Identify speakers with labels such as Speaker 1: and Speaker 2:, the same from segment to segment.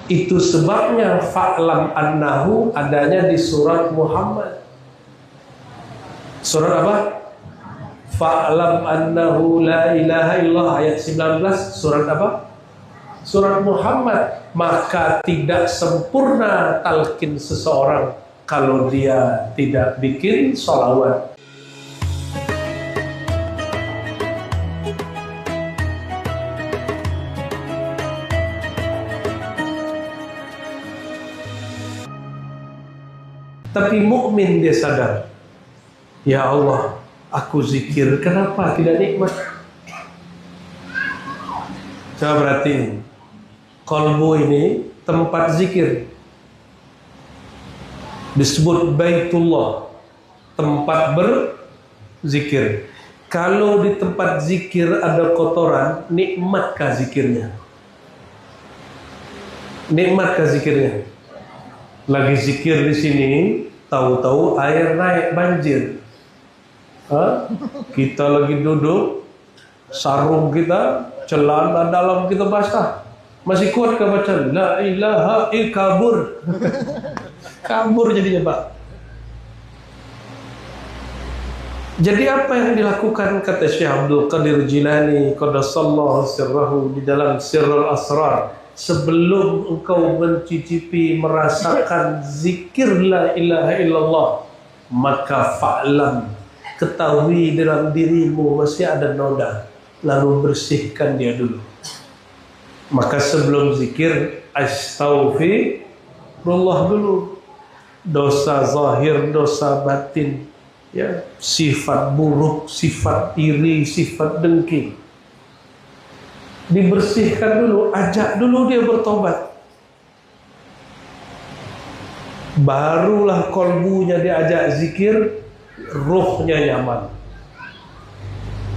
Speaker 1: Itu sebabnya fa'lam annahu adanya di surat Muhammad. Surat apa? Fa'lam annahu la ilaha illallah ayat 19. Surat apa? Surat Muhammad. Maka tidak sempurna talqin seseorang kalau dia tidak bikin sholawat. Tapi mukmin dia sadar, ya Allah, aku zikir, kenapa tidak nikmat? Coba perhatiin, qalbu ini tempat zikir, disebut Baitullah, tempat berzikir. Kalau di tempat zikir ada kotoran, nikmatkah zikirnya? Nikmatkah zikirnya? Lagi zikir di sini, tahu-tahu air naik banjir. Kita lagi duduk, sarung kita, celana dalam kita basah. Masih kuat ke baca la ilaha illallah, kabur. Kabur jadinya, Pak. Jadi apa yang dilakukan, kata Syekh Abdul Qadir Jilani qaddasallahu sirrahu di dalam Sirrul Asrar, sebelum engkau mencicipi merasakan zikir la ilaha illallah, maka fa'lam, ketahui dalam dirimu masih ada noda, lalu bersihkan dia dulu. Maka sebelum zikir astaghfirullah dulu, dosa zahir, dosa batin, ya, sifat buruk, sifat iri, sifat dengki, dibersihkan dulu, ajak dulu dia bertobat. Barulah kolbunya diajak zikir, ruhnya nyaman,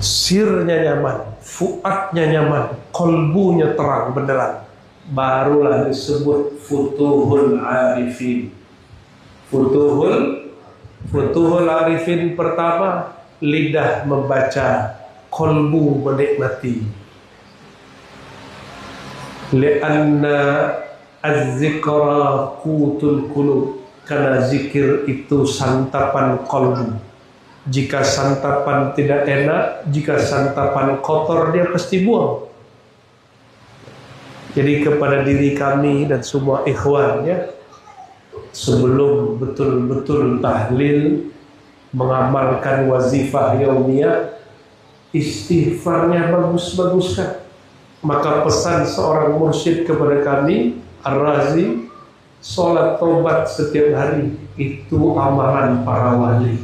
Speaker 1: sirnya nyaman, fuadnya nyaman, kolbunya terang benderang. Barulah disebut futuhul arifin. Futuhul arifin pertama, lidah membaca, kolbu menikmati. Lianna az-zikra qutul qulub, karena zikir itu santapan kolbu. Jika santapan tidak enak, jika santapan kotor, dia pasti buang. Jadi kepada diri kami dan semua ikhwan, ya, sebelum betul-betul tahlil, mengamalkan wazifah yaumiyah, istighfarnya bagus-baguskan. Maka pesan seorang mursyid kepada kami, Ar-Razi, sholat taubat setiap hari itu amalan para wali.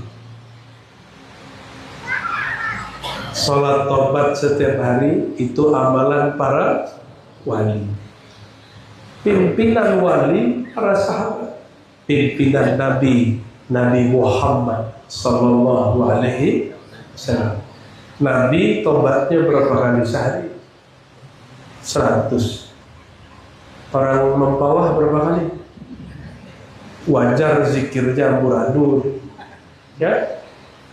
Speaker 1: Sholat taubat setiap hari itu amalan para wali. Pimpinan wali para sahabat, pimpinan Nabi Muhammad sallallahu alaihi wasallam. Nabi tobatnya berapa kali sehari? 100. Orang mempawah berapa kali? Wajar zikirnya amburadul, ya,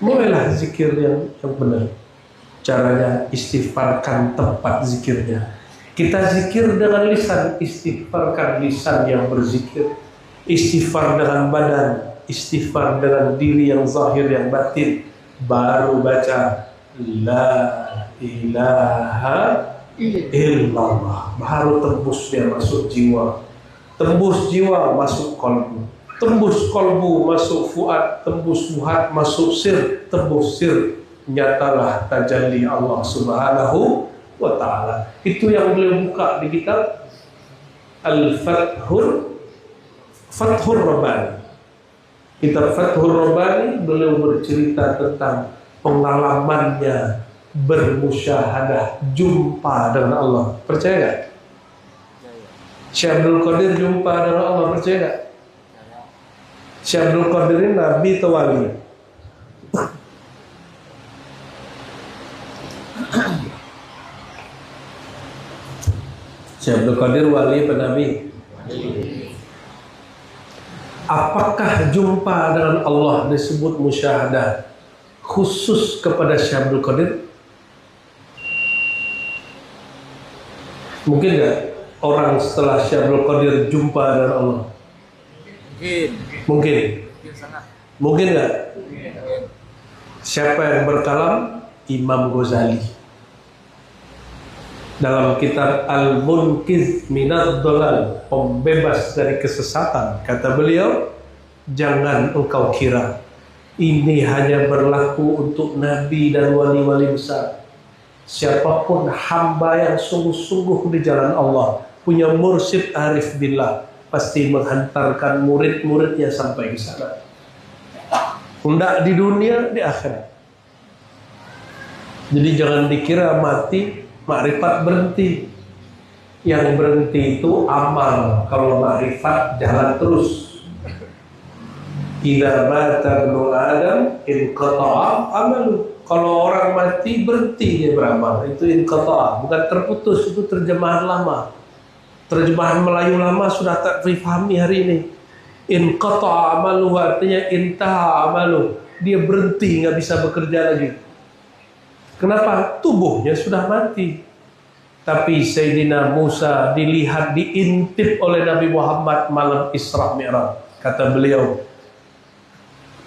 Speaker 1: mulailah zikir yang benar. Caranya istighfarkan tempat zikirnya. Kita zikir dengan lisan, istighfarkan lisan yang berzikir. Istighfar dengan badan, istighfar dengan diri yang zahir, yang batin. Baru baca la ilaha illallah, baru tembus dia masuk jiwa, tembus jiwa masuk kolbu, tembus kolbu masuk fuad, tembus fuad masuk sir, tembus sir nyatalah tajalli Allah subhanahu wa ta'ala. Itu yang beliau buka di kitab Al-Fathur Rabbani. Kitab Fathur Rabbani, beliau bercerita tentang pengalamannya bermusyahadah, jumpa dengan Allah. Percaya gak? Syekh Abdul Qadir jumpa dengan Allah, percaya gak? Syekh Abdul Qadir ini nabi atau wali? Syekh Abdul Qadir wali atau nabi? Apakah jumpa dengan Allah disebut musyahadah khusus kepada Syekh Abdul Qadir? Mungkin enggak? orang setelah Syekh Abdul Qadir jumpa dengan Allah? Mungkin. Mungkin nggak? Siapa yang berkalam? Imam Ghazali. Dalam kitab Al-Munqiz Minadh Dhalal, pembebas dari kesesatan, kata beliau, jangan engkau kira ini hanya berlaku untuk nabi dan wali-wali besar. Siapapun hamba yang sungguh-sungguh di jalan Allah, punya mursyid arif billah, pasti menghantarkan murid-muridnya sampai ke sana. Tidak di dunia, di akhirat. Jadi jangan dikira mati makrifat berhenti. Yang berhenti itu amal. Kalau makrifat jalan terus. Idza mata ibnu Adam inqata'a amalu. Kalau orang mati berhenti dia beramal. Itu inqata'a, bukan terputus. Itu terjemahan lama. Terjemahan Melayu lama sudah tak difahami hari ini. Inqata'a amalu artinya intaha amalu. Dia berhenti, nggak bisa bekerja lagi. Kenapa? Tubuhnya sudah mati. Tapi Sayyidina Musa dilihat, diintip oleh Nabi Muhammad malam Isra Mi'raj. Kata beliau,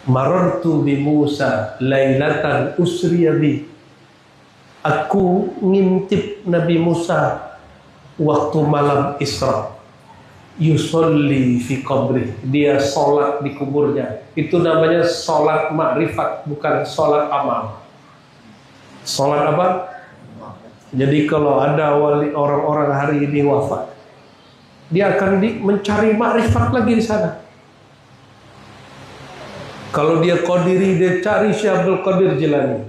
Speaker 1: marartu bi Musa lailatan usriya bi. Aku ngintip Nabi Musa waktu malam Isra. Yusolli fi qabri. Dia sholat di kuburnya. Itu namanya sholat makrifat, bukan sholat amal. Sholat apa? Jadi kalau ada wali orang-orang hari ini wafat, dia akan mencari makrifat lagi di sana. Kalau dia Qadiri, dia cari Syekh Abdul Qadir Jilani.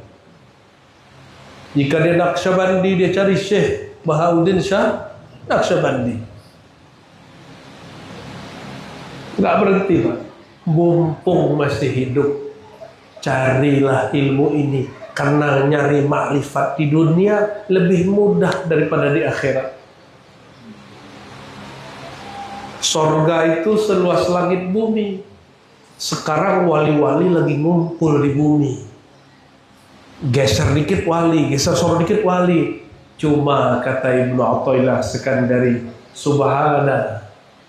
Speaker 1: Jika dia Naqsyabandi, dia cari Syekh Bahauddin Shah Naqsyabandi. Nggak berhenti, Pak. Mumpung masih hidup, carilah ilmu ini. Karena nyari makrifat di dunia lebih mudah daripada di akhirat. Sorga itu seluas langit bumi. Sekarang wali-wali lagi ngumpul di bumi. Geser dikit wali, geser sorga dikit wali. Cuma kata Ibnu Athaillah Sekandari, subhana,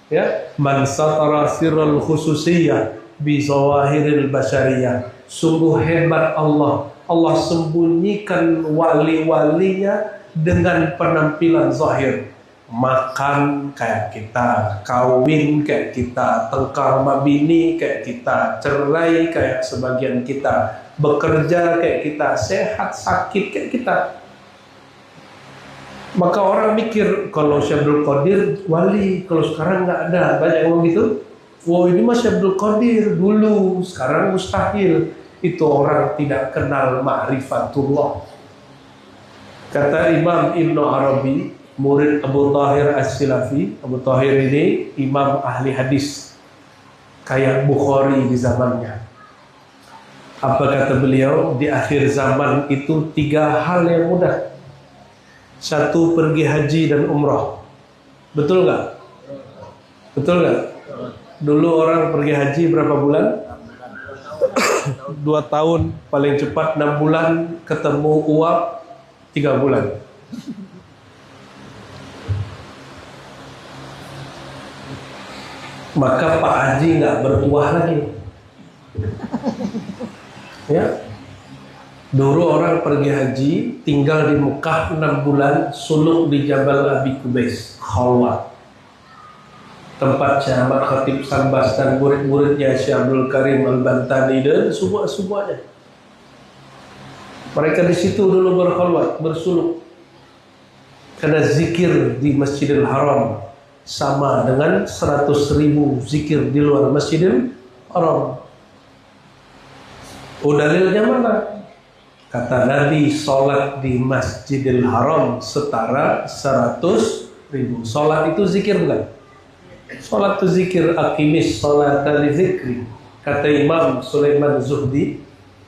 Speaker 1: ya, man satara sirral khususiyah bi zawahiril basyariyah. Sungguh hebat Allah. Allah sembunyikan wali-walinya dengan penampilan zahir. Makan kayak kita, kawin kayak kita, tengkar mabini kayak kita, cerai kayak sebagian kita, bekerja kayak kita, sehat sakit kayak kita. Maka orang mikir kalau Syekh Abdul Qadir wali, kalau sekarang nggak ada. Banyak yang ngomong gitu. Wah, ini mah Syekh Abdul Qadir dulu, sekarang mustahil. Itu orang tidak kenal ma'rifatullah. Kata Imam Ibn Arabi, murid Abu Tahir As-Silafi. Abu Tahir ini imam ahli hadis kayak Bukhari di zamannya. Apa kata beliau? Di akhir zaman itu 3 hal yang mudah. 1, pergi haji dan umrah. Betul nggak? Betul nggak? Dulu orang pergi haji berapa bulan? 2 tahun, paling cepat 6 bulan, ketemu uap 3 bulan. Maka Pak Haji nggak bertuah lagi. Ya, dulu orang pergi haji, tinggal di Mekah 6 bulan, suluk di Jabal Abi Qubais, Khalwat. Tempat Syekh Ahmad Khatib Sambas dan murid-muridnya Syekh Abdul Karim Al-Bantani dan semuanya. Mereka di situ dulu berkhalwat, bersuluk. Karena zikir di Masjidil Haram sama dengan 100.000 zikir di luar Masjidil Haram. Dalilnya mana? Kata Nabi, sholat di Masjidil Haram setara 100.000. Sholat itu zikir bukan? Sholat itu zikir. Aqimis sholata li zikri. Kata Imam Sulaiman Zuhdi,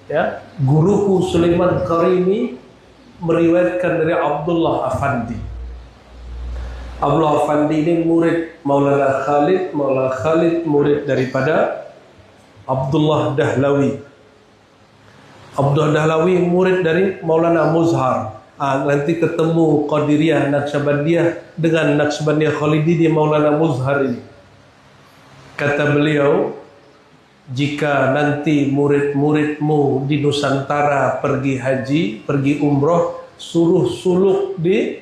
Speaker 1: ya, guruku Sulaiman Karimi meriwayatkan dari Abdullah Afandi. Abdullah Afandi ini murid Maulana Khalid. Maulana Khalid murid daripada Abdullah Dahlawi. Abdullah Dahlawi murid dari Maulana Muzhar. nanti ketemu Qadiriyah Naqsyabandiyah dengan Naqsyabandiyah Khalidi di Maulana Muzhar ini. Kata beliau, jika nanti murid-muridmu di Nusantara pergi haji, pergi umroh, suruh suluk di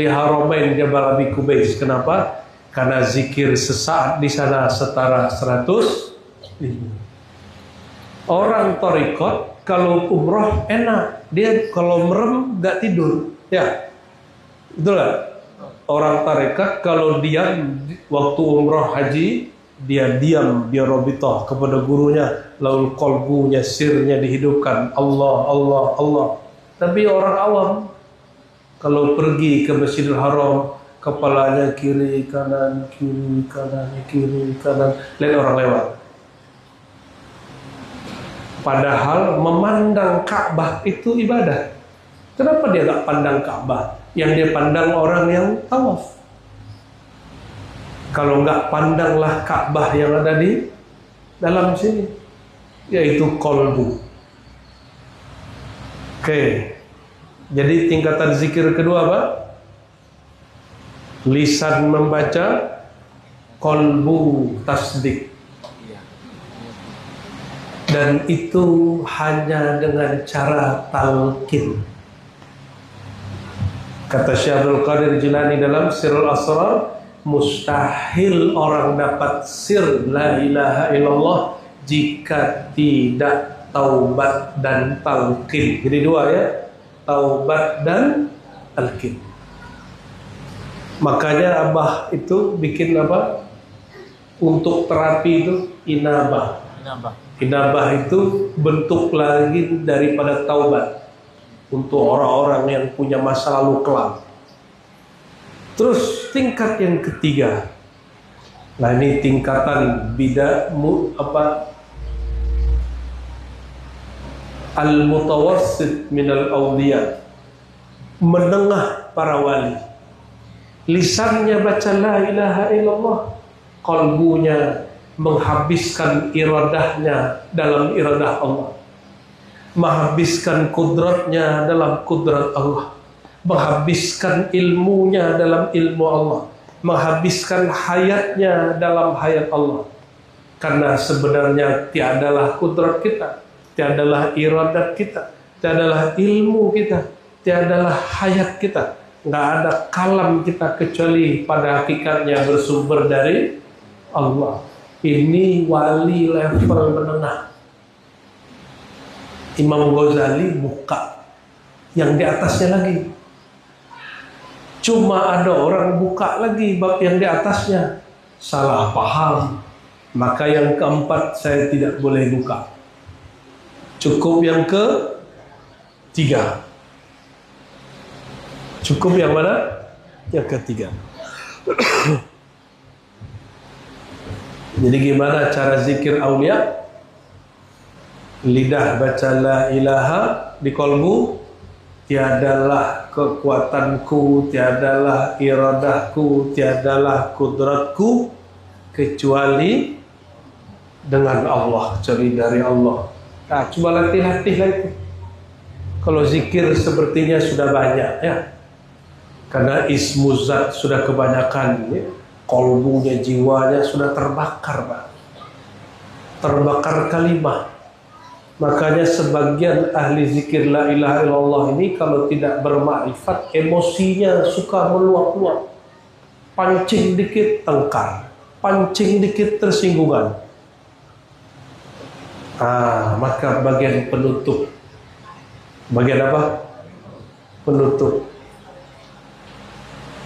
Speaker 1: Haramain Jabal Abi Kubais. Kenapa? Karena zikir sesaat di sana setara 100.000. Orang thariqat kalau umroh enak, dia kalau merem gak tidur, ya, betul gak? Orang tarekat kalau diam waktu umroh haji, dia diam, dia robitoh kepada gurunya, lalu kolbunya, sirnya dihidupkan, Allah, Allah, Allah. Tapi orang awam kalau pergi ke Masjidil Haram, kepalanya kiri kanan, kiri kanan, kiri kanan, lihat orang lewat. Padahal memandang Ka'bah itu ibadah. Kenapa dia gak pandang Ka'bah? Yang dia pandang orang yang tawaf. Kalau nggak pandanglah Ka'bah yang ada di dalam sini, yaitu kolbu. Oke. Jadi tingkatan zikir kedua apa? Lisan membaca, kolbu tasdik. Dan itu hanya dengan cara talqin. Kata Syekh Abdul Qadir Jilani dalam Sirrul Asrar, mustahil orang dapat sir la ilaha illallah jika tidak taubat dan talqin. Jadi dua ya, taubat dan talqin. Makanya Abah itu bikin apa? Untuk terapi itu inabah. Inabah itu bentuk lagi daripada taubat untuk orang-orang yang punya masa lalu kelam. Terus tingkat yang ketiga, nah ini tingkatan al-mutawassit minal awliya, menengah para wali. Lisannya baca la ilaha illallah, qalbunya menghabiskan iradahnya dalam iradah Allah, menghabiskan kudratnya dalam kudrat Allah, menghabiskan ilmunya dalam ilmu Allah, menghabiskan hayatnya dalam hayat Allah. Karena sebenarnya tiadalah kudrat kita, tiadalah iradat kita, tiadalah ilmu kita, tiadalah hayat kita, nggak ada kalam kita kecuali pada hakikatnya bersumber dari Allah. Ini wali level menengah. Imam Ghazali buka yang di atasnya lagi. Cuma ada orang buka lagi bab yang di atasnya, salah paham. Maka yang keempat saya tidak boleh buka. Cukup yang ketiga. Cukup yang mana? Yang ketiga. Jadi gimana cara zikir aulia? Lidah baca la ilaha di kolbu, tiadalah kekuatanku, tiadalah iradahku, tiadalah kudratku kecuali dengan Allah, kecuali dari Allah. Nah, coba latih-latih lagi. Kalau zikir sepertinya sudah banyak ya, karena ismu zat sudah kebanyakan ya. Kolbunya, jiwanya sudah terbakar, Pak. Terbakar kalimah. Makanya sebagian ahli zikir la ilaha illallah ini kalau tidak bermakrifat, emosinya suka meluap-luap. Pancing dikit tengkar, pancing dikit tersinggungan. Maka bagian penutup. Bagian apa? Penutup.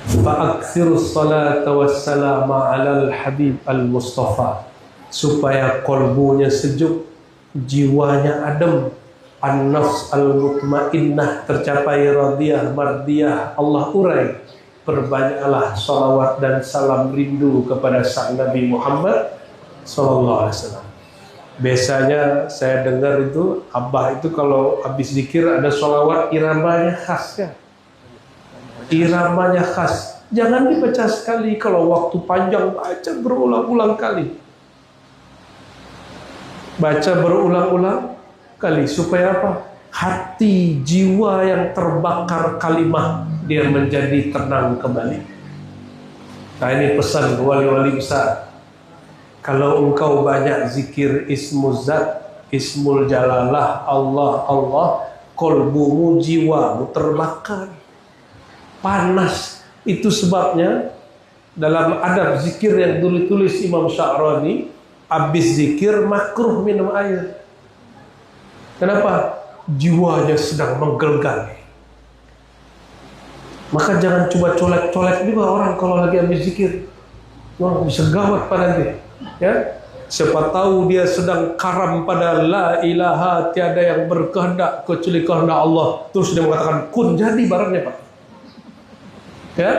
Speaker 1: Fa'aksirus salata wassalama alal habib al-mustafa, supaya kolbunya sejuk, jiwanya adem, an-nafs al-mutmainnah tercapai radiyah mardiyah, Allah urai. Perbanyaklah salawat dan salam rindu kepada sang Nabi Muhammad sallallahu alaihi wasallam. Biasanya saya dengar itu Abah itu kalau habis zikir ada salawat iramanya khas ya. Iramanya khas. Jangan dibaca sekali, kalau waktu panjang baca berulang-ulang kali. Baca berulang-ulang kali supaya apa? hati jiwa yang terbakar kalimah dia menjadi tenang kembali. Nah, ini pesan wali-wali besar. Kalau engkau banyak zikir ismul zat, ismul jalalah, Allah, Allah, kolbumu, jiwamu terbakar, panas. Itu sebabnya dalam adab zikir yang dulu tulis Imam Sya'rani, habis zikir makruh minum air. Kenapa? Jiwanya sedang menggelegar. Maka jangan coba colek-colek juga orang kalau lagi habis zikir. Wah, bisa gawat pada nanti. Ya, siapa tahu dia sedang karam pada la ilaha, tiada yang berkehendak kecuali kehendak Allah. Terus dia mengatakan kun, jadi barangnya Pak. Ya,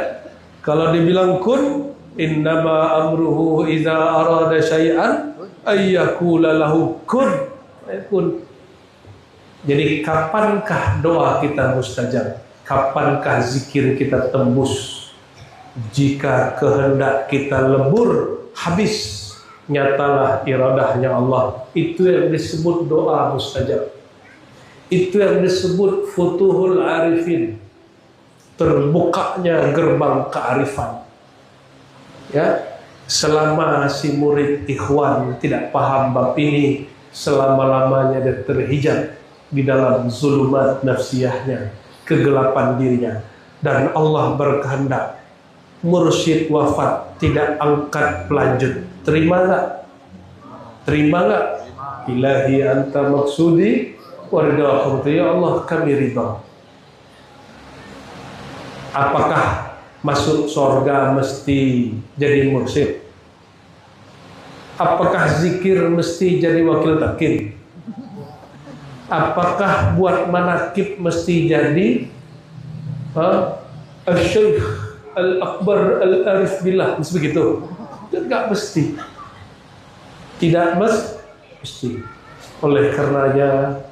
Speaker 1: kalau dibilang kun, innama amruhu idza arada syai'an ayyakula lahu kun. Kun. Jadi kapankah doa kita mustajab? Kapankah zikir kita tembus? Jika kehendak kita lebur, habis, nyatalah iradahnya Allah. Itu yang disebut doa mustajab. Itu yang disebut futuhul arifin, terbukanya gerbang kearifan. Ya, selama si murid ikhwan tidak paham bab ini, selama-lamanya dia terhijab di dalam zulumat nafsiyahnya, kegelapan dirinya. Dan Allah berkehendak mursyid wafat, tidak angkat pelanjut. Terima nggak? Terima nggak? Ilahi anta maksudi warga akhirati, ya Allah kami ridha. Apakah masuk surga mesti jadi mursyid? Apakah zikir mesti jadi wakil takin? Apakah buat manakib mesti jadi al-syekh al-akbar al-arif billah? Mesti begitu? Tidak mesti. Tidak mesti. Oleh karenanya,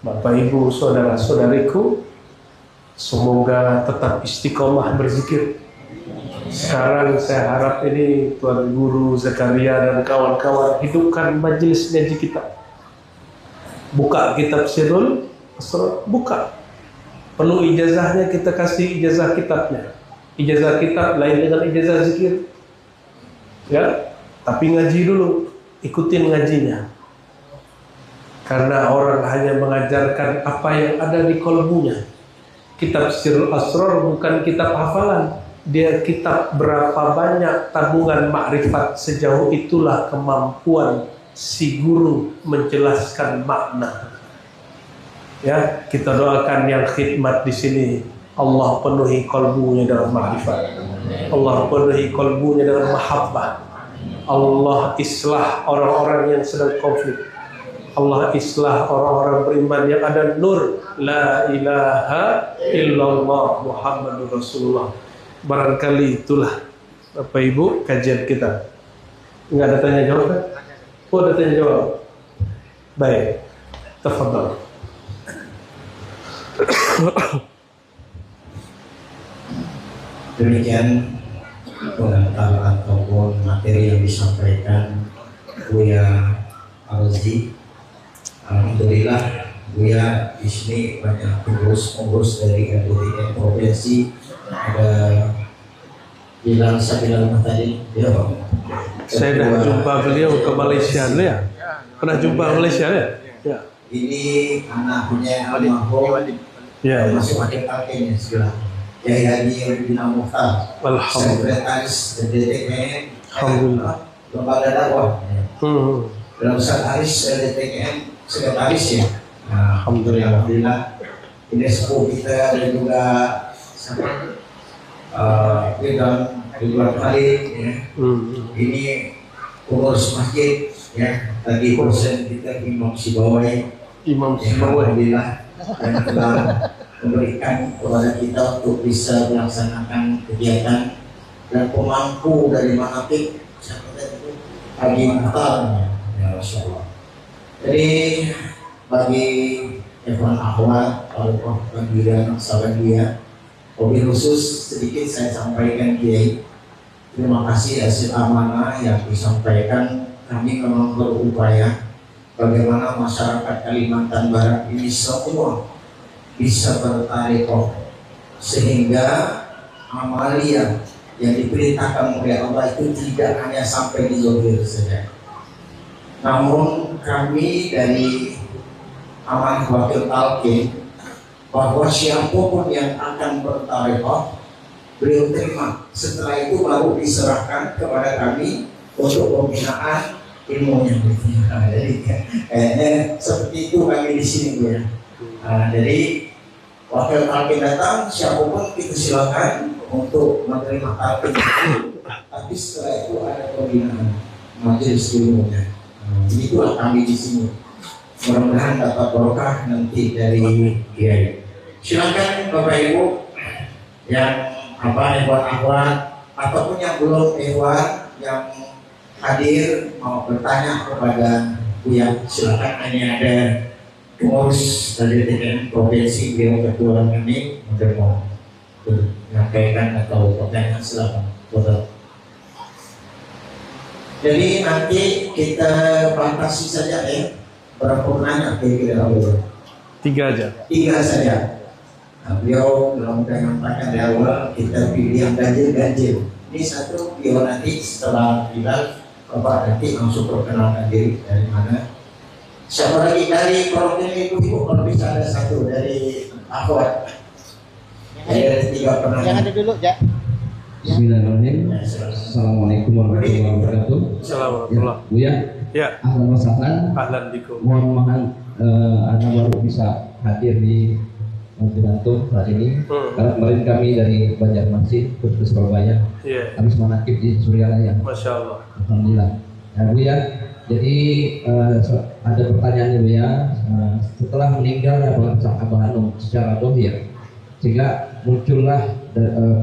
Speaker 1: Bapak Ibu, saudara-saudariku, semoga tetap istiqomah berzikir. Sekarang saya harap ini Tuan Guru Zakaria dan kawan-kawan hidupkan majelis ngaji kita. Buka kitab Sirrul Asrar, buka. Perlu ijazahnya, kita kasih ijazah kitabnya. Ijazah kitab lain dengan ijazah zikir. Ya, tapi ngaji dulu, ikutin ngajinya. Karena orang hanya mengajarkan apa yang ada di kolbunya. Kitab Sirrul Asrar bukan kitab hafalan. Dia kitab berapa banyak tabungan makrifat, sejauh itulah kemampuan si guru menjelaskan makna. Ya, kita doakan yang khidmat di sini, Allah penuhi kolbunya dengan makrifat, Allah penuhi kolbunya dengan mahabbah, Allah islah orang-orang yang sedang konflik, Allah islah orang-orang beriman yang ada nur la ilaha illallah Muhammadur Rasulullah. Barangkali itulah Bapak Ibu kajian kita. Enggak ada tanya jawab kan? Oh, ada tanya jawab. Baik, tafadhal.
Speaker 2: Demikian pengantar ataupun materi yang disampaikan Buya Arzi. Alhamdulillah Buya di sini banyak pengurus dari LBTN provinsi. Ada bilang tadi ya Pak.
Speaker 1: Saya dah jumpa beliau ke Malaysia ya. Pernah jumpa Malaysia ya? Ya.
Speaker 2: Ini anaknya almarhum.
Speaker 1: Ya.
Speaker 2: Masuk adik-adiknya sebelah. Yahya bin Muhtar.
Speaker 1: Alhamdulillah.
Speaker 2: Sekretaris DTKN.
Speaker 1: Alhamdulillah.
Speaker 2: Lembaga dakwah. Dalam sekretaris DTKN sekretaris ya. Nah, Alhamdulillah. Ini sepuh kita dan juga Ridwan Khalid ya. Ini pengurus masjid ya. Tadi dosen kita Imam Sibawai. Alhamdulillah yang telah memberikan kepada kita untuk bisa melaksanakan kegiatan dan pemangku dari manakib pagi matalnya ya Rasulullah. Jadi bagi Evan Ahwat, kalau panggilan sahabat dia, lebih khusus sedikit saya sampaikan Kiai. Terima kasih hasil amanah yang disampaikan. Kami memang berupaya bagaimana masyarakat Kalimantan Barat ini semua bisa bertarekoh sehingga amalia yang diperintahkan oleh Allah itu tidak hanya sampai di zahir saja. Namun kami dari Amanah Wakil Talqin bahwa siapapun yang akan bertarekoh beliau terima, setelah itu baru diserahkan kepada kami untuk pembinaan ilmunya. Jadi seperti itu kami di sini Bu ya. Jadi wakil talqin datang, siapapun kita silakan untuk menerima talqin. Tapi setelah itu ada pembinaan majelis ilmunya. Itulah kami di sini. Mudah-mudahan dapat berkah nanti dari Kiai. Silakan Bapak Ibu yang ikhwan-ikhwan ataupun yang belum ikhwan yang hadir mau bertanya kepada Buya, silakan. Ini ada pengurus dari TKN Provinsi Beliau Ketua kami untuk mau menyampaikan atau pertanyaan, silakan. Jadi nanti kita batasi saja ya, berapa penanya kira-kira?
Speaker 1: 3 aja.
Speaker 2: 3 saja. Nah, beliau belum menyampaikan dari awal, kita pilih yang ganjil-ganjil. Ini satu, beliau nanti setelah bilang Bapak nanti langsung perkenalkan diri dari mana. Siapa lagi dari provinsi Ibu? Kalau bisa ada satu dari Ahwat. Dari 3 penanya.
Speaker 3: Yang ada dulu, ya.
Speaker 4: Bismillahirrahmanirrahim. Assalamualaikum warahmatullahi wabarakatuh.
Speaker 1: Assalamualaikum.
Speaker 4: Buya,
Speaker 1: Ya,
Speaker 4: ahlan wa sahlan.
Speaker 1: ahlan bikum.
Speaker 4: Mohon maaf, Anda baru bisa hadir di Pidato saat ini. Karena kemarin kami dari Banjarmasin ke Surabaya,
Speaker 1: Iya.
Speaker 4: habis manakib di Suryalaya.
Speaker 1: Masya Allah.
Speaker 4: Alhamdulillah. Ya, Buya, jadi ada pertanyaan nih Buya. Setelah meninggalnya Abah Hanum secara dohir, sehingga muncullah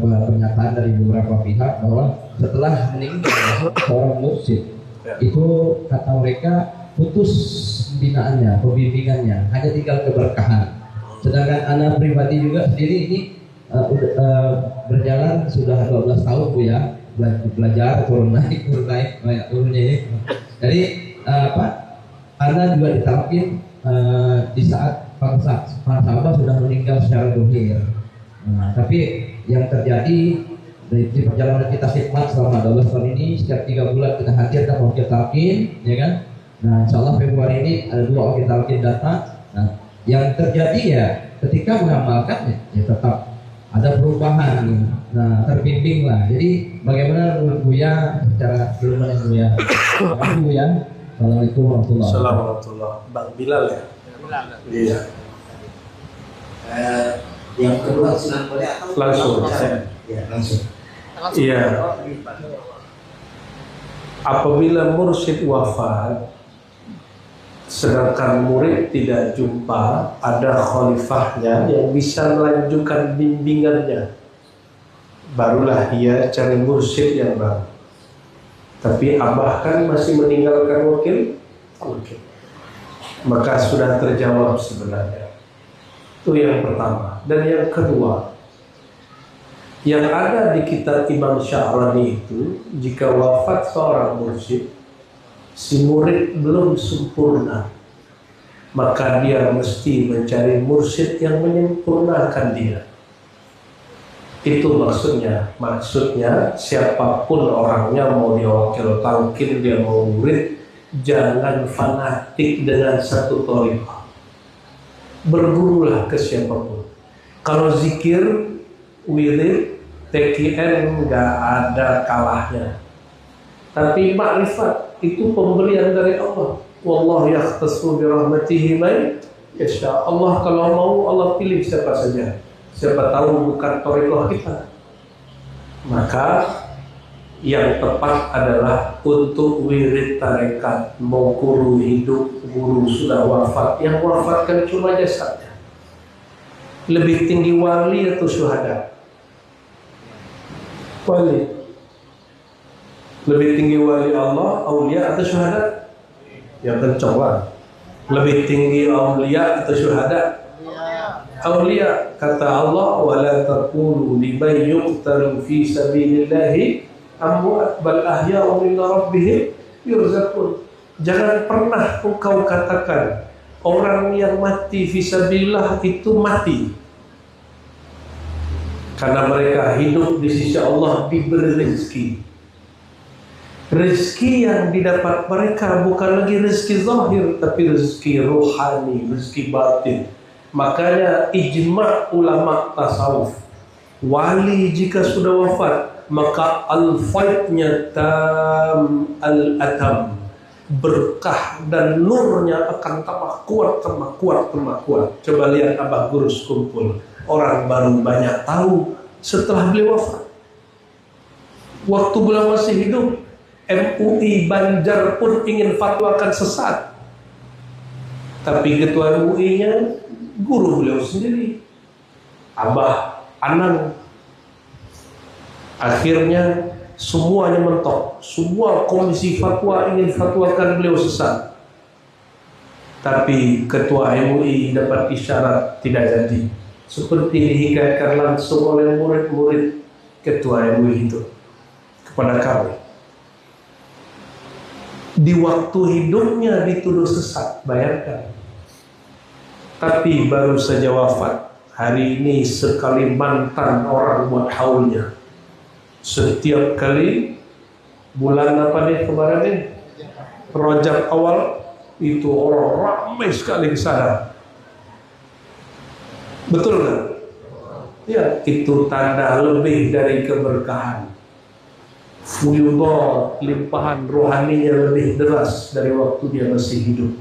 Speaker 4: pernyataan dari beberapa pihak bahwa setelah meninggal seorang mursyid itu kata mereka putus pembinaannya, pembimbingannya, hanya tinggal keberkahan. Sedangkan anak pribadi juga sendiri ini berjalan sudah 12 tahun Bu ya, belajar turun naik turunnya ini. Jadi Anda juga ditalkin di saat para sahabat sudah meninggal secara dohir. Tapi yang terjadi di perjalanan kita khidmat selama 12 tahun ini, setiap 3 bulan kita hadirkan wakil talqin, ya kan? Nah, insyaallah Februari ini ada 2 wakil talqin datang. Nah, yang terjadi ya ketika mengamalkan ya tetap ada perubahan. Nah, terbimbing lah. Jadi bagaimana menurut Buya secara keseluruhan yang Buya? Buya. Assalamualaikum warahmatullahi wabarakatuh.
Speaker 1: Assalamualaikum. Bang Bilal ya? Iya.
Speaker 2: Yang kedua silakan boleh atau
Speaker 1: Langsung.
Speaker 2: Ya, langsung.
Speaker 1: Iya. Apabila mursyid wafat, sedangkan murid tidak jumpa, ada khalifahnya yang bisa melanjutkan bimbingannya, barulah ia cari mursyid yang baru. Tapi abah kan masih meninggalkan wakil, maka sudah terjawab sebenarnya. Itu yang pertama. Dan yang kedua, yang ada di kitab Imam Sya'rani itu, jika wafat seorang mursyid, si murid belum sempurna, maka dia mesti mencari mursyid yang menyempurnakan dia. Itu maksudnya. Maksudnya siapapun orangnya, mau dia wakil talqin, dia mau murid, jangan fanatik dengan satu thariqah. Bergurulah ke siapapun. Kalau zikir, wirid, TKN nggak ada kalahnya. Tapi makrifat itu pemberian dari Allah. Wallahu yakhtassu bi rahmatihi man yasha. Allah kalau mau, Allah pilih siapa saja. Siapa tahu bukan thariqah kita. Maka yang tepat adalah untuk wirid tarekat, mau guru hidup, guru sudah wafat, yang wafat kan cuma jasadnya. Lebih tinggi wali atau syuhada? Wali. Lebih tinggi wali Allah, aulia atau syuhada? Ya kencang. Lebih tinggi aulia atau syuhada? Aulia. Kata Allah, wala taqulu liman yuqtalu fi sabilillahi amwat bal ahya'u inda rabbihim yurzaqun. Jangan pernah engkau katakan orang yang mati fisabilillah itu mati, karena mereka hidup di sisi Allah diberi rezeki. Rezeki yang didapat mereka bukan lagi rezeki zahir, tapi rezeki rohani, rezeki batin. Makanya ijma' ulama tasawuf, wali jika sudah wafat maka al-faidnya tam al-atam, berkah dan nurnya akan tambah kuat, tambah kuat, tambah kuat. Coba lihat Abah Gurus kumpul, orang baru banyak tahu setelah beliau wafat. Waktu beliau masih hidup, MUI Banjar pun ingin fatwakan sesat, tapi ketua MUI-nya guru beliau sendiri, Abah Anang. Akhirnya semuanya mentok, semua komisi fatwa ingin fatwakan beliau sesat, tapi ketua MUI dapat isyarat tidak jadi, seperti dihikayatkan langsung oleh murid-murid ketua MUI itu kepada kami. Di waktu hidupnya dituduh sesat, bayangkan. Tapi baru saja wafat, hari ini sekalimantan orang buat haulnya. Setiap kali bulan apa nih kemarin nih, Rajab awal, itu orang ramai sekali ke sana. Betul kan? Ya, itu tanda lebih dari keberkahan. Fuyudah, limpahan rohaninya lebih deras dari waktu dia masih hidup.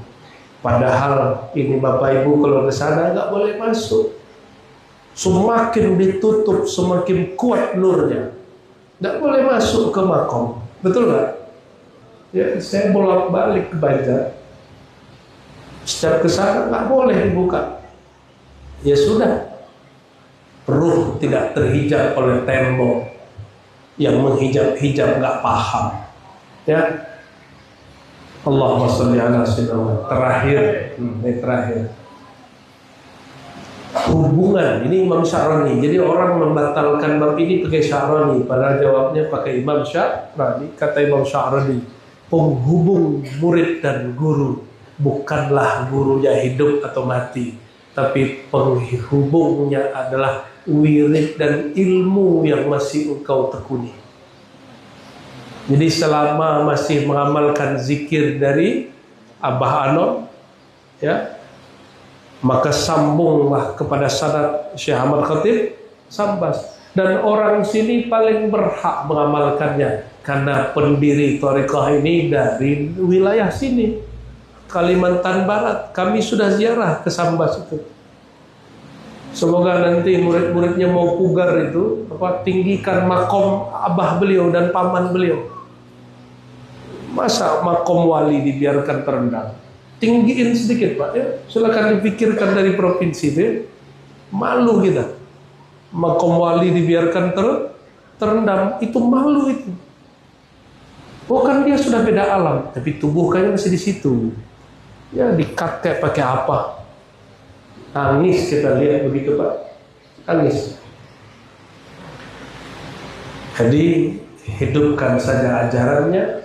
Speaker 1: Padahal ini Bapak Ibu kalau ke sana nggak boleh masuk. Semakin ditutup semakin kuat nurnya. Nggak boleh masuk ke makom. Betul nggak? Ya, saya bolak-balik ke Banjar. Setiap ke sana nggak boleh dibuka. Ya sudah, ruh tidak terhijab oleh tembok. Yang menghijab-hijab nggak paham, ya. Allahumma sholli ala sayyidina. Terakhir, hubungan ini Imam Sya'rani. Jadi orang membatalkan bab ini pakai Sya'rani, padahal jawabnya pakai Imam Sya'rani. Kata Imam Sya'rani, penghubung murid dan guru bukanlah gurunya hidup atau mati, tapi penghubungnya adalah wirid dan ilmu yang masih engkau tekuni. Jadi selama masih mengamalkan zikir dari Abah Anom, ya, maka sambunglah kepada sanad Syekh Ahmad Khatib Sambas. Dan orang sini paling berhak mengamalkannya karena pendiri thariqah ini dari wilayah sini, Kalimantan Barat. Kami sudah ziarah ke Sambas itu. Semoga nanti murid-muridnya mau pugar itu tinggikan makom abah beliau dan paman beliau. Masa makom wali dibiarkan terendah? Tinggiin sedikit Pak, ya. Silakan dipikirkan dari provinsi itu. Malu kita. Makom wali dibiarkan terendam, itu malu itu. Oh kan dia sudah beda alam, tapi tubuhnya masih di situ. Ya dikakek pakai apa? Tangis kita lihat begitu Pak, tangis. Jadi hidupkan saja ajarannya,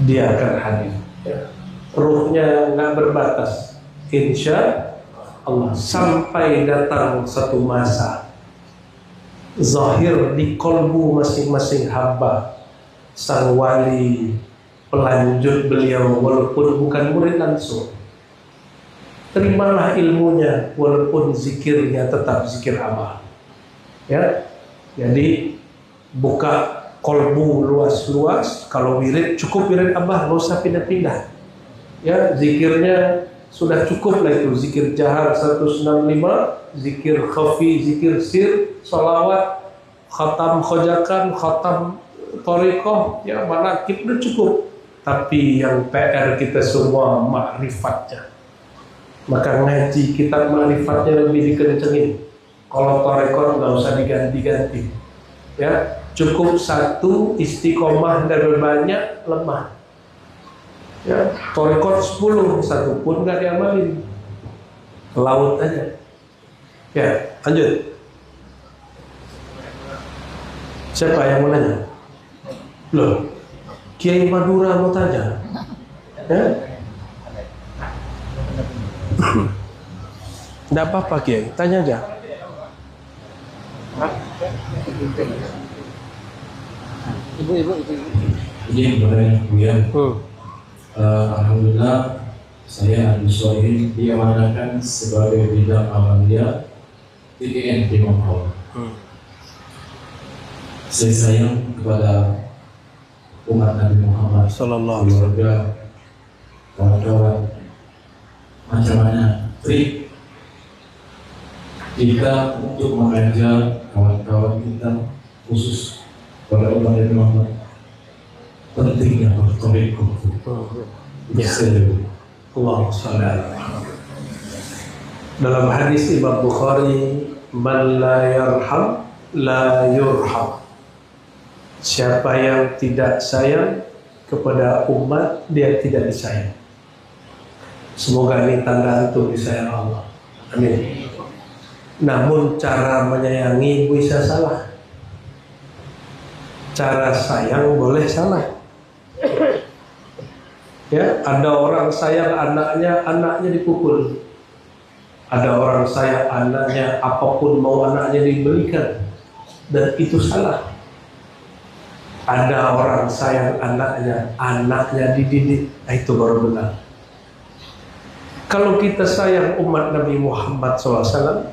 Speaker 1: dia akan hadir. Ya. Ruhnya nggak berbatas, insya Allah, sampai datang satu masa zahir di kolbu masing-masing hamba sang wali pelanjut beliau, walaupun bukan murid langsung. Terimalah ilmunya, walaupun zikirnya tetap zikir Abah. Ya, jadi buka kolbu luas-luas. Kalau wirid cukup wirid Abah, nggak usah pindah-pindah. Ya, zikirnya sudah cukup lah itu. Zikir jahar 165, zikir khafi, zikir sir, salawat, khatam khojakan, khatam thariqah, ya manaqib udah cukup. Tapi yang PR kita semua ma'rifatnya. Maka ngaji kitab ma'rifatnya lebih dikencengin. Kalau thariqah nggak usah diganti-ganti. Ya, cukup satu, istiqomah dan banyak lemah. Ya, thariqah 10, satu pun nggak diamalin. Laut aja. Ya, lanjut. Siapa yang mau nanya? Belum. Kiai Madura mau tanya, ya? Tidak apa-apa Kiai, tanya aja.
Speaker 3: Jadi kepada Ibu ya, Alhamdulillah saya Andi Sohin diamanakan sebagai bidang amalia TDN di Mongkol. Saya sayang kepada umat Nabi Muhammad
Speaker 1: Sallallahu alaihi wasallam.
Speaker 3: keluarga, kawan-kawan, macam mana trik kita untuk mengajar kawan-kawan kita khusus pada umat Nabi Muhammad pentingnya bertoriko.
Speaker 1: Ya. Allah SWT. Dalam hadis Imam Bukhari, man la yarham la yurham. Siapa yang tidak sayang kepada umat, dia tidak disayang. Semoga ini tanda antum disayang Allah. Amin. Namun cara menyayangi bisa salah. Cara sayang boleh salah. Ya, ada orang sayang anaknya, anaknya dipukul. Ada orang sayang anaknya, apapun mau anaknya diberikan, dan itu salah. Ada orang sayang anaknya, anaknya dididik, itu baru benar. Kalau kita sayang umat Nabi Muhammad SAW,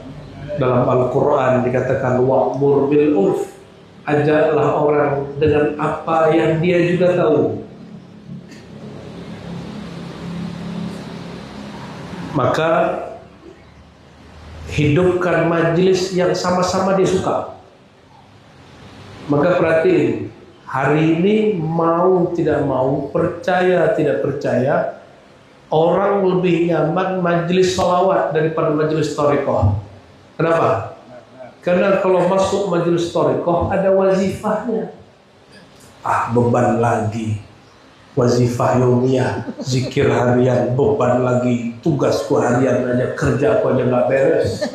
Speaker 1: dalam Al-Quran dikatakan wa'mur bil urf, ajaklah orang dengan apa yang dia juga tahu. Maka hidupkan majelis yang sama-sama dia suka. Maka perhatiin, hari ini mau tidak mau, percaya tidak percaya, orang lebih nyaman majelis sholawat daripada majelis thariqah. Kenapa? Karena kalau masuk majelis thariqah ada wazifahnya. Beban lagi. Wazifah yomiyah, zikir harian, beban lagi, tugasku harian aja, kerjaku aja nggak beres.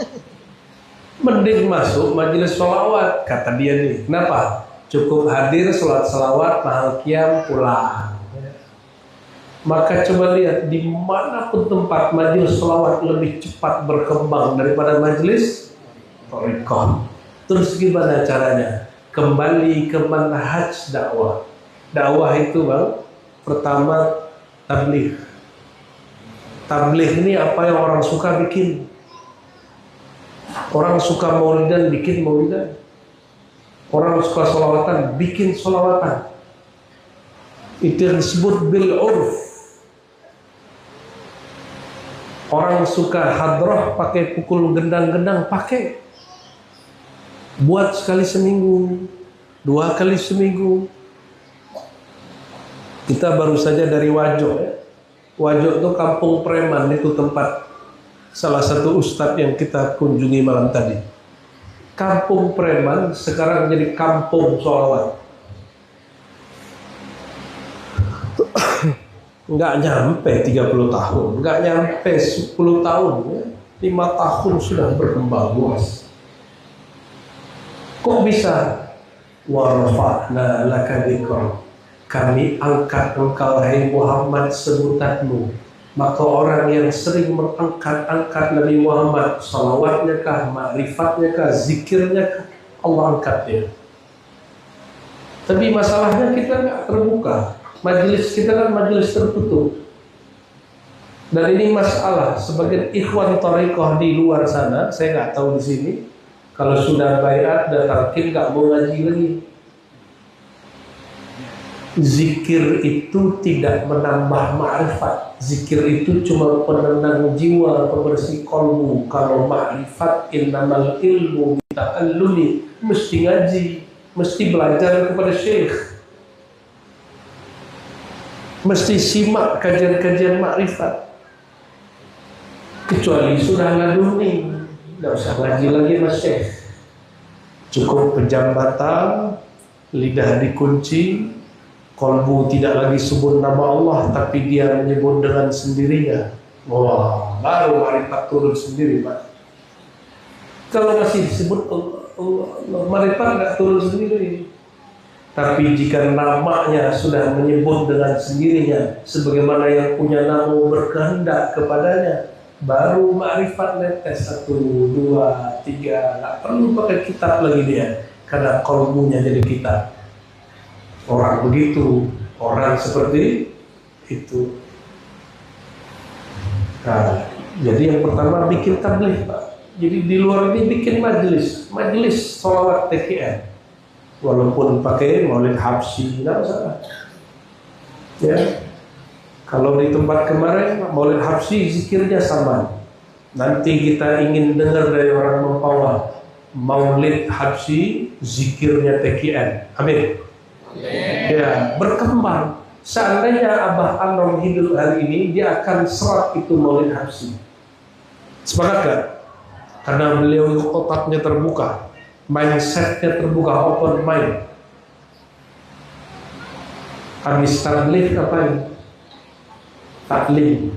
Speaker 1: Mending masuk majelis sholawat, kata dia nih. Kenapa? Cukup hadir, sholat sholawat, mahal qiyam, pulang. Maka coba lihat, dimanapun tempat majelis sholawat lebih cepat berkembang daripada majelis thariqah. Terus gimana caranya? Kembali ke manhaj dakwah. Dakwah itu bang, pertama tabligh. Tabligh ini apa yang orang suka bikin. Orang suka maulidan, bikin maulidan. Orang suka sholawatan, bikin sholawatan. Itu yang disebut bil urf. Orang suka hadrah, pakai pukul gendang-gendang, pakai. Buat sekali seminggu, 2 kali seminggu. Kita baru saja dari Wajo, ya. Wajo itu kampung preman, itu tempat salah satu ustadz yang kita kunjungi malam tadi. Kampung preman sekarang jadi kampung sholawat. Nggak nyampe 30 tahun, nggak nyampe 10 tahun, ya. 5 tahun sudah berkembang luas. Kok bisa? Warfa'na laka dzikra. Kami angkat engkau hai Muhammad sebutanmu. Maka orang yang sering mengangkat Nabi Muhammad, salawatnya kah, ma'rifatnya kah, zikirnya kah, Allah angkat dia. Tapi masalahnya kita nggak terbuka. Majelis kita kan majelis tertutup. Dan ini masalah. Sebagian ikhwan thariqah di luar sana, saya nggak tahu di sini, kalau sudah baiat dan tarkin nggak mau ngaji lagi. Zikir itu tidak menambah ma'rifat. Zikir itu cuma penenang jiwa, pembersih qalbu. Kalau ma'rifat, innamal ilmu bita'allumi, mesti ngaji, mesti belajar kepada syekh, mesti simak kajian-kajian ma'rifat. Kecuali sudah laduni, tidak usah ngaji lagi mas syekh. Cukup pejambatan, lidah dikunci, kalbu tidak lagi sebut nama Allah, tapi dia menyebut dengan sendirinya. Wah, baru ma'rifat turun sendiri, Pak. Kalau masih disebut Allah, ma'rifat nggak turun sendiri. Tapi jika namanya sudah menyebut dengan sendirinya, sebagaimana yang punya nama berkehendak kepadanya, baru ma'rifat netes 1, 2, 3. Nggak perlu pakai kitab lagi dia, karena qalbunya jadi kitab. Orang begitu, orang seperti itu. Nah, jadi yang pertama bikin tabligh, Pak. Jadi di luar ini bikin majelis sholawat TKN, walaupun pakai maulid habsyi, nggak masalah. Ya, kalau di tempat kemarin maulid habsyi zikirnya sama. Nanti kita ingin dengar dari orang Mempawah, maulid habsyi zikirnya TKN. Amin. Ya, berkembang. Seandainya Abah Anom hidup hari ini, dia akan serap itu maulid habsyi. Sepakat gak? Karena beliau otaknya terbuka, mindsetnya terbuka, open mind. Habis tabligh ngapain? Taklim,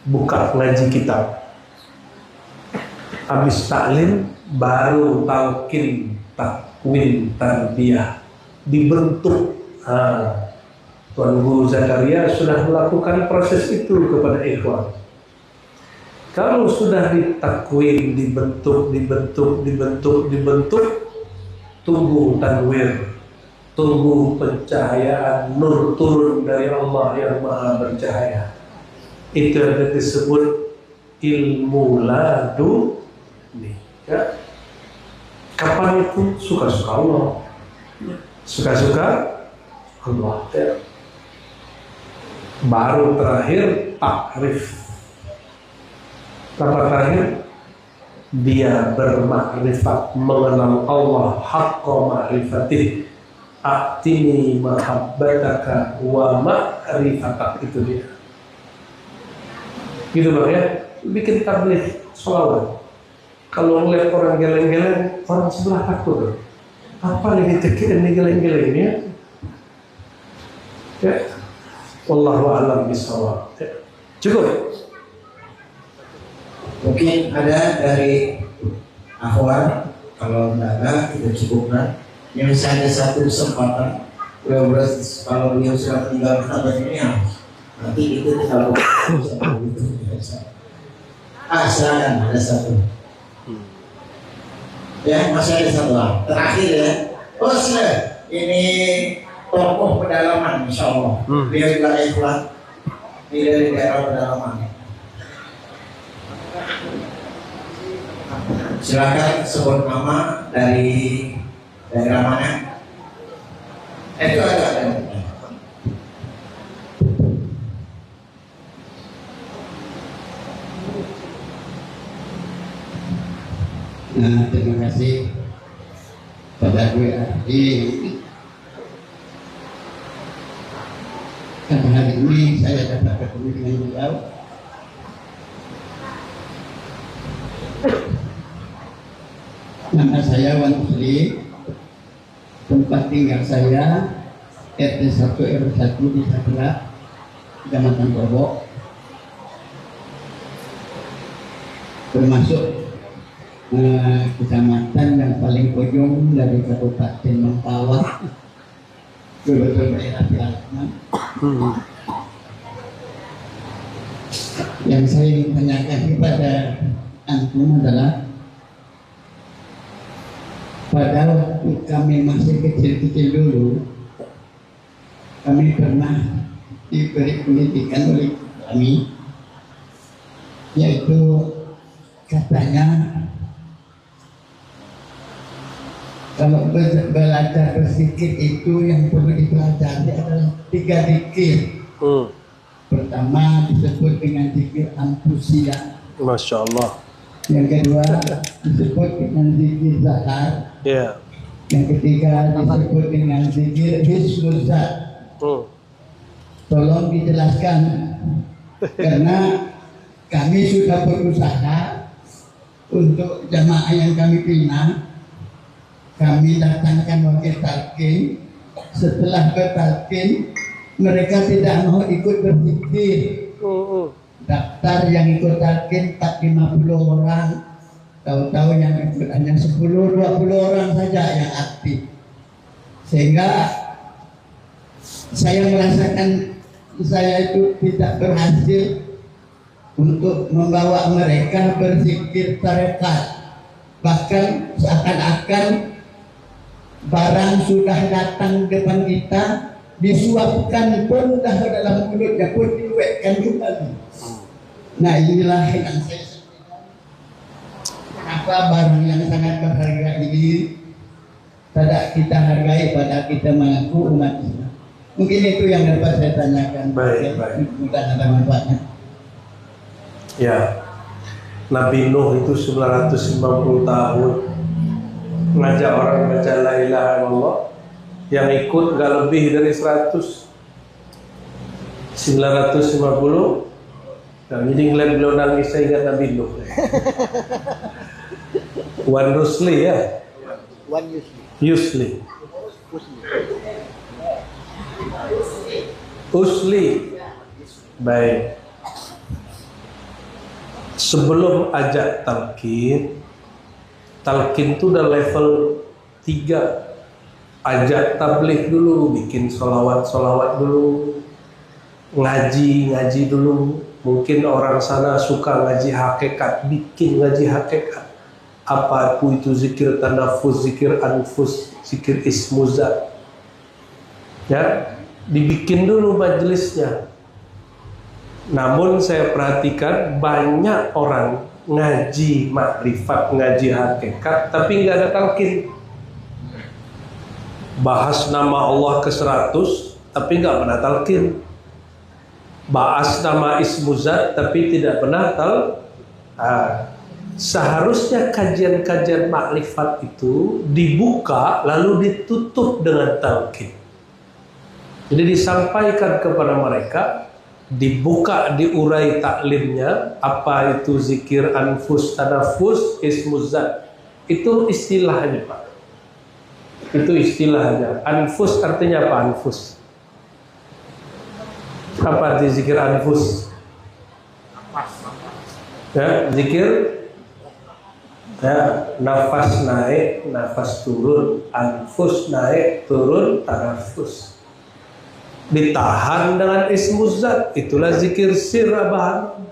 Speaker 1: buka ngaji kitab. Habis taklim baru talqin, takwin, tarbiyah, dibentuk. Tuan Guru Zakaria sudah melakukan proses itu kepada ikhwan. Kalau sudah ditakwin, dibentuk, tunggu tanwir, tunggu pencahayaan nur turun dari Allah yang Maha Bercahaya. Itu yang disebut ilmu laduni. Ya. Kapan itu? Suka-suka Allah. Suka-suka Allah. Ya. Baru terakhir takrif. Apa terakhir? Dia bermakrifat, mengenal Allah haqqa ma'rifatih. A'tini mahabbataka wa ma'rifatak. Itu dia. Gitu Bang ya. Bikin tabligh sholawat. Kalau ngeliat orang geleng-geleng, orang sebelah takut. Apa nih TKN ini geleng-geleng ini ya? Ya. Wallahu a'lam bishawab. Ya. Cukup.
Speaker 2: Mungkin ada dari akhwat, kalau tidak ada kita cukupkan. Yang misalnya satu kesempatan, kalau beliau sudah meninggal sahabat ini ya, nanti itu kita lakukan. Silakan ada satu. Ya masih ada satu lah. Terakhir ya. Oh sudah. Ini tokoh pedalaman, insya Allah. Beliau juga ikhwan. Ini dari daerah pedalaman. Silakan sebut nama dari daerah mana? Itu ada.
Speaker 5: Nah, terima kasih pada gue Ardi. Karena hari ini saya dapat ketemu dengan beliau. Nama saya Wan Musli, tempat tinggal saya RT 1 RW 1 di Sabra, Kecamatan Bobok, termasuk kecamatan yang paling ujung dari Kabupaten Mempawah, betul daerah Pialaman. Yang saya ingin tanyakan kepada antum adalah, pada waktu kami masih kecil-kecil dulu, kami pernah diberi pendidikan oleh kami, yaitu katanya kalau belajar bersikir itu yang perlu dipelajari adalah 3 zikir. Pertama disebut dengan zikir ampusia.
Speaker 1: Masya Allah.
Speaker 5: Yang kedua disebut dengan zikir zahar.
Speaker 1: Ya.
Speaker 5: Yang ketiga disebut dengan zikir hisnul zat. Tolong dijelaskan karena kami sudah berusaha untuk jamaah yang kami bina, kami datangkan wakil talqin. Setelah bertalqin mereka tidak mau ikut berzikir. Daftar yang ikut talqin 450 orang. Tahu-tahu yang ikut hanya 10-20 orang saja yang aktif. Sehingga saya merasakan saya itu tidak berhasil untuk membawa mereka berzikir tarekat. Bahkan seakan-akan barang sudah datang depan kita, disuapkan pun dah ke dalam mulutnya pun diluekkan kembali. Nah, inilah yang saya sampaikan. Kenapa barang yang sangat berharga ini tidak kita hargai pada kita mengaku umat Islam. Mungkin itu yang dapat saya tanyakan.
Speaker 1: Baik.
Speaker 5: Mudah ada manfaatnya.
Speaker 1: Ya, Nabi Nuh itu 950 tahun ngajak orang baca la ilaha illallah, yang ikut gak lebih dari 100. 950. Nah, jadi ngeliat beliau nangis, saya ingat Nabi Nuh. Wan Rusli ya. Yusli. Usli. Baik. Sebelum ajak talqin itu udah level 3. Ajak tabligh dulu, bikin solawat dulu, ngaji dulu. Mungkin orang sana suka ngaji hakikat, bikin ngaji hakikat. Apa itu zikir tanafus, zikir anfus, zikir ismuzat. Ya, dibikin dulu majelisnya. Namun saya perhatikan banyak orang ngaji makrifat, ngaji hakikat, tapi nggak ada talqin. Bahas nama Allah ke 100, tapi nggak pernah talqin. Bahas nama ismuzat, tapi tidak pernah seharusnya kajian-kajian makrifat itu dibuka lalu ditutup dengan talqin. Jadi disampaikan kepada mereka, dibuka, diurai taklimnya, apa itu zikir anfus, tanafus, ismuzat. Itu istilahnya, Pak. Itu istilahnya. Anfus artinya apa anfus? Apa arti zikir anfus? Ya, zikir ya, nafas naik, nafas turun, anfus naik, turun, tanafus. Ditahan dengan ismuzat, itulah zikir sir Abah Hanum.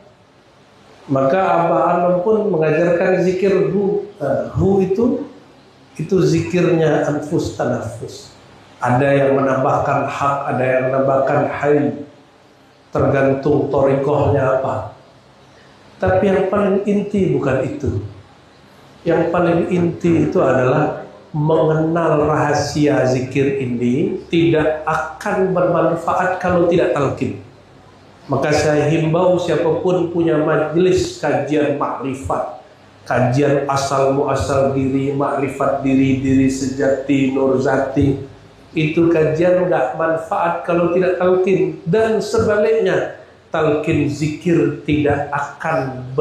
Speaker 1: Maka Abah Hanum pun mengajarkan zikir hu. Hu itu zikirnya anfus tanafus. Ada yang menambahkan hak, ada yang menambahkan hayy, tergantung thariqahnya apa. Tapi yang paling inti bukan itu. Yang paling inti itu adalah mengenal rahasia zikir ini tidak akan bermanfaat kalau tidak talqin. Maka saya himbau siapapun punya majelis kajian makrifat, kajian asal muasal diri, makrifat diri sejati, nur zati, itu kajian nggak manfaat kalau tidak talqin. Dan sebaliknya, talqin zikir tidak akan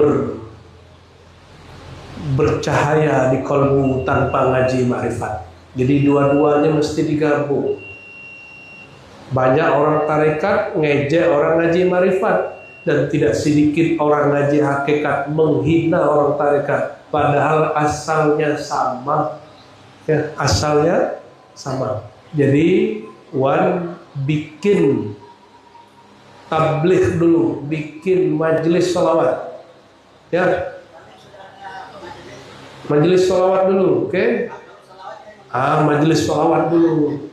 Speaker 1: bercahaya di kolbu tanpa ngaji makrifat. Jadi dua-duanya mesti digabung. Banyak orang tarekat ngejek orang ngaji makrifat, dan tidak sedikit orang ngaji hakikat menghina orang tarekat, padahal asalnya sama. Ya, asalnya sama. Jadi bikin tabligh dulu, bikin majelis sholawat. Ya, majelis sholawat dulu, oke? Majelis sholawat dulu.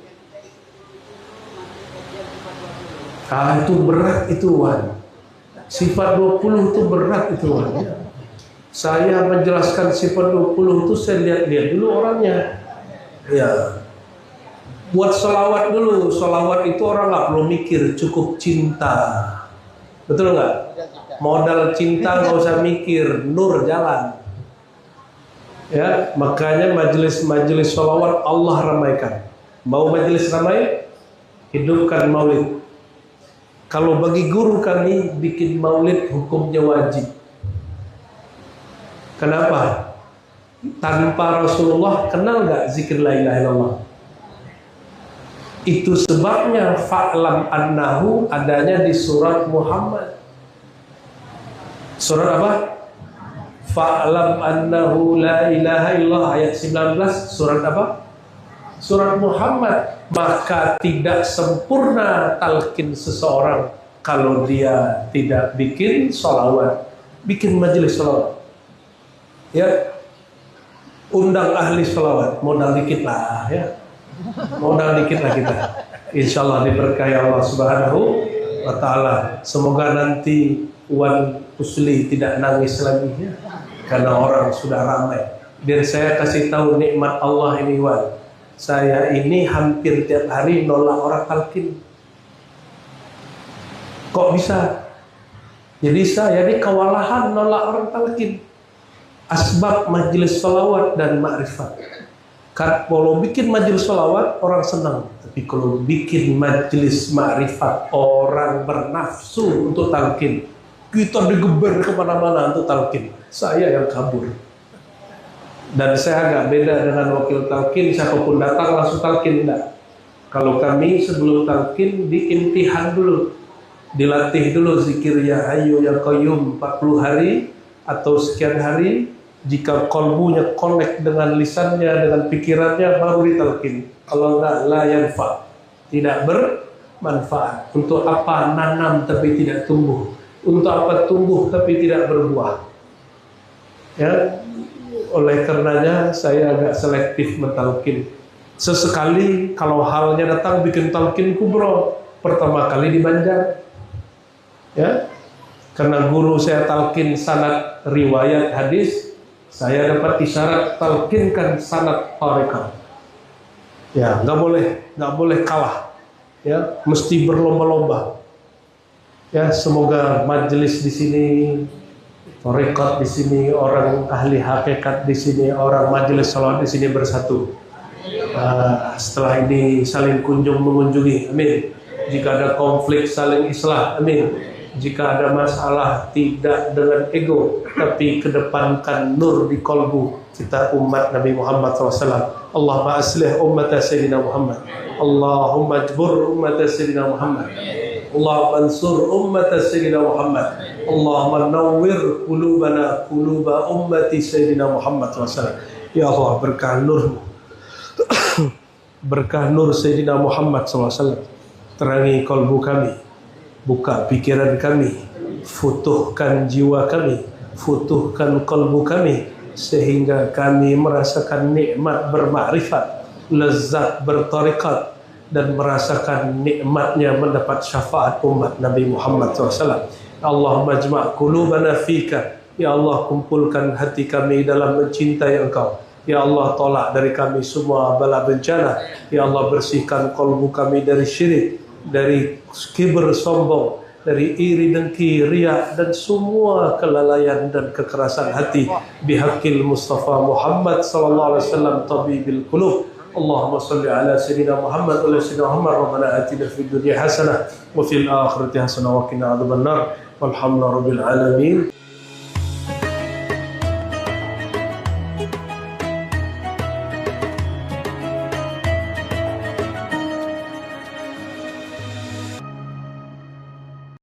Speaker 1: Itu berat itu, Wan. Sifat 20 itu berat itu, Wan. Saya menjelaskan sifat 20 itu saya lihat dulu orangnya. Ya. Buat sholawat dulu. Sholawat itu orang nggak perlu mikir, cukup cinta. Betul nggak? Modal cinta nggak usah mikir, nur jalan. Ya, makanya majelis sholawat Allah ramaikan. Mau majelis ramai, hidupkan maulid. Kalau bagi guru kami bikin maulid hukumnya wajib. Kenapa? Tanpa Rasulullah kenal nggak zikir la ilaha illallah? Itu sebabnya fa'lam annahu adanya di surat Muhammad. Surat apa? Fa'lam annahu la ilaha illallah ayat 19, surat apa? surat Muhammad, maka tidak sempurna talqin seseorang kalau dia tidak bikin sholawat, bikin majelis sholawat. Ya, undang ahli sholawat, modal dikit lah ya, modal dikit lah kita. Insya Allah diberkahi Allah Subhanahu wa Ta'ala. Semoga nanti Wan Pusli tidak nangis lagi ya, karena orang sudah ramai. Biar saya kasih tahu nikmat Allah ini, Wan. Saya ini hampir tiap hari nolak orang talqin. Kok bisa? Jadi saya ini kewalahan nolak orang talqin. Asbab majelis sholawat dan ma'rifat. Kalau bikin majelis sholawat orang senang, tapi kalau bikin majelis ma'rifat orang bernafsu untuk talqin. Kita digeber kemana-mana untuk talqin. Saya yang kabur. Dan saya agak beda dengan wakil talqin, siapapun datang langsung talqin, enggak. Kalau kami sebelum talqin diimtihan dulu, dilatih dulu zikir ya hayyu ya qayyum 40 hari atau sekian hari. Jika kolbunya connect dengan lisannya, dengan pikirannya, baru ditalqin. Kalau enggak, la yanfa, tidak bermanfaat. Untuk apa nanam tapi tidak tumbuh? Untuk apa tumbuh tapi tidak berbuah? Ya. Oleh karenanya saya agak selektif mentalkin. Sesekali kalau halnya datang bikin talqin kubro, pertama kali di Banjar. Ya. Karena guru saya talqin sanad riwayat hadis, saya dapat isyarat talqinkan sanad tariqah. Ya, nggak boleh kalah. Ya, mesti berlomba-lomba. Ya, semoga majelis di sini, tarekat di sini, orang ahli hakikat di sini, orang majelis sholawat di sini bersatu. Setelah ini saling kunjung mengunjungi, amin. Jika ada konflik saling islah, amin. Jika ada masalah tidak dengan ego, tapi kedepankan nur di kolbu kita umat Nabi Muhammad SAW. Allahumma aslih ummat Sayyidina Muhammad. Allahumma jbur ummat Sayyidina Muhammad. Allahumma ansur ummat Sayyidina Muhammad. Allahumma nawwir qulubana quluba ummati Sayyidina Muhammad SAW. Ya Allah, berkah nurmu, berkah nur Sayyidina Muhammad SAW, terangi kalbu kami, buka pikiran kami, futuhkan jiwa kami, futuhkan kalbu kami, sehingga kami merasakan nikmat bermakrifat, lezat bertarikat, dan merasakan nikmatnya mendapat syafaat umat Nabi Muhammad SAW. Allahumma jma' qulubana fika. Ya Allah, kumpulkan hati kami dalam mencintai Engkau. Ya Allah, tolak dari kami semua bala bencana. Ya Allah, bersihkan kalbu kami dari syirik, dari kibir sombong, dari iri dengki, riya, dan semua kelalaian dan kekerasan hati. Bihaqil Mustafa Muhammad sallallahu alaihi wasallam tabibil qulub. Allahumma salli ala sayyidina Muhammad wa ala sayyidina Muhammad. Rabbana atina fid dunya hasanah wa fil akhirati hasanah wa qina adzabannar. Walhamdulillahi rabbil alamin.